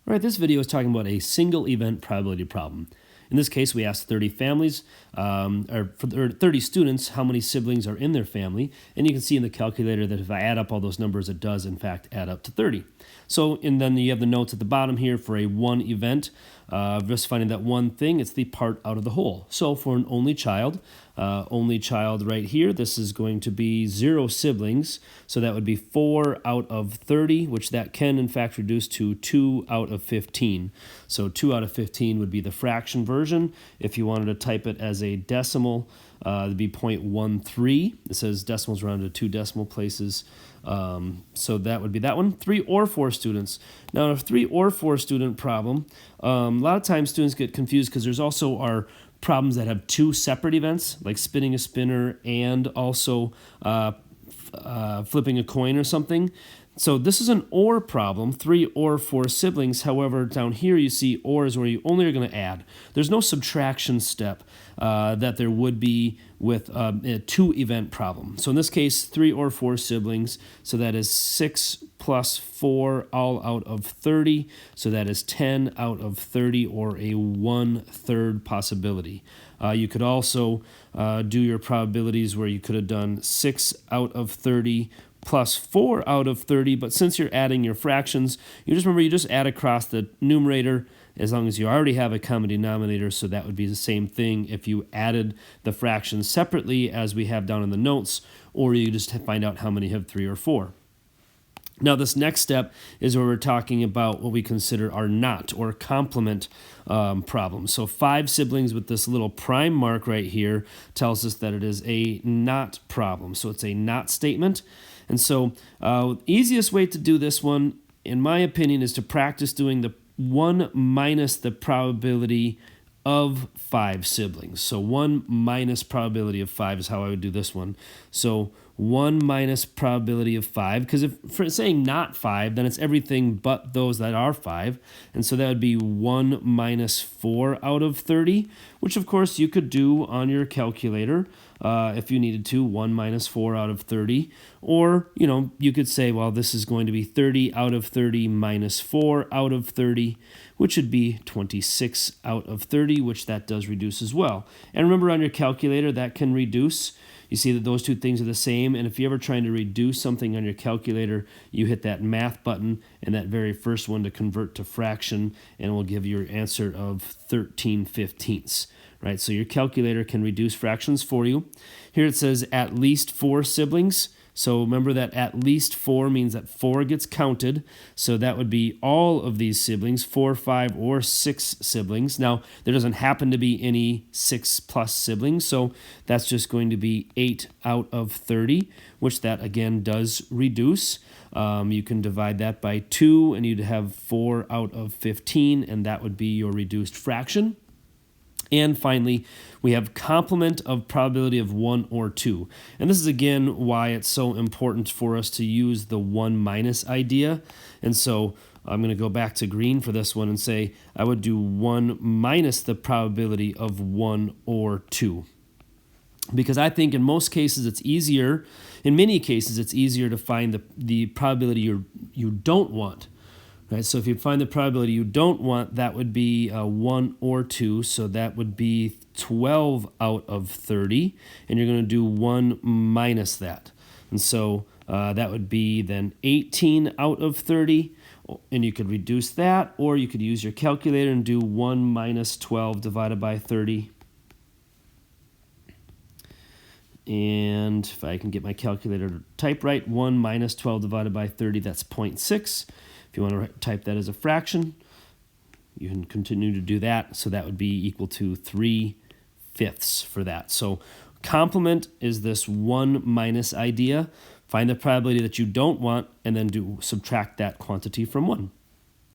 All right, this video is talking about a single event probability problem. In this case, we asked 30 families, or 30 students, how many siblings are in their family. And you can see in the calculator that if I add up all those numbers, it does, in fact, add up to 30. So, and then you have the notes at the bottom here for a one event. Just finding that one thing, it's the part out of the whole. So for an only child right here, this is going to be 0 siblings. So that would be 4 out of 30, which that can, in fact, reduce to 2 out of 15. So 2 out of 15 would be the fraction version. If you wanted to type it as a decimal, it'd be 0.13. It says decimals rounded to 2 decimal places. So that would be that one. 3 or 4 students. Now, a 3 or 4 student problem, a lot of times students get confused because there's also our problems that have 2 separate events, like spinning a spinner and also flipping a coin or something. So this is an or problem, 3 or 4 siblings. However, down here you see or is where you only are going to add. There's no subtraction step that there would be with a 2-event problem. So in this case, 3 or 4 siblings. So that is 6 plus 4 all out of 30. So that is 10 out of 30, or a 1/3 possibility. You could also do your probabilities where you could have done 6 out of 30 plus 4 out of 30, but since you're adding your fractions, you just add across the numerator as long as you already have a common denominator, so that would be the same thing if you added the fractions separately as we have down in the notes, or you just find out how many have 3 or 4. Now, this next step is where we're talking about what we consider our not or complement problems. So 5 siblings with this little prime mark right here tells us that it is a not problem. So it's a not statement. And so easiest way to do this one, in my opinion, is to practice doing the 1 minus the probability of 5 siblings. So 1 minus probability of 5 is how I would do this one. So 1 minus probability of 5, because if for saying not 5, then it's everything but those that are 5. And so that would be 1 minus 4 out of 30, which of course you could do on your calculator if you needed to, 1 minus 4 out of 30. Or, you could say, well, this is going to be 30 out of 30 minus 4 out of 30, which would be 26 out of 30, which that does reduce as well. And remember, on your calculator, that can reduce. You see that those two things are the same, and if you're ever trying to reduce something on your calculator, you hit that math button and that very first one to convert to fraction, and it will give you your answer of 13/15. Right? So your calculator can reduce fractions for you. Here it says at least 4 siblings. So remember that at least 4 means that 4 gets counted. So that would be all of these siblings, 4, 5, or 6 siblings. Now, there doesn't happen to be any 6 plus siblings, so that's just going to be 8 out of 30, which that, again, does reduce. You can divide that by 2, and you'd have 4 out of 15, and that would be your reduced fraction. And finally, we have complement of probability of 1 or 2. And this is, again, why it's so important for us to use the 1 minus idea. And so I'm going to go back to green for this one and say I would do 1 minus the probability of 1 or 2. Because I think in most cases it's easier, in many cases it's easier to find the probability you don't want. Right, so if you find the probability you don't want, that would be 1 or 2, so that would be 12 out of 30, and you're going to do 1 minus that. And so that would be then 18 out of 30, and you could reduce that, or you could use your calculator and do 1 minus 12 divided by 30. And if I can get my calculator to type right, 1 minus 12 divided by 30, that's 0.6. If you want to type that as a fraction, you can continue to do that. So that would be equal to 3/5 for that. So complement is this 1 minus idea. Find the probability that you don't want, and then subtract that quantity from 1.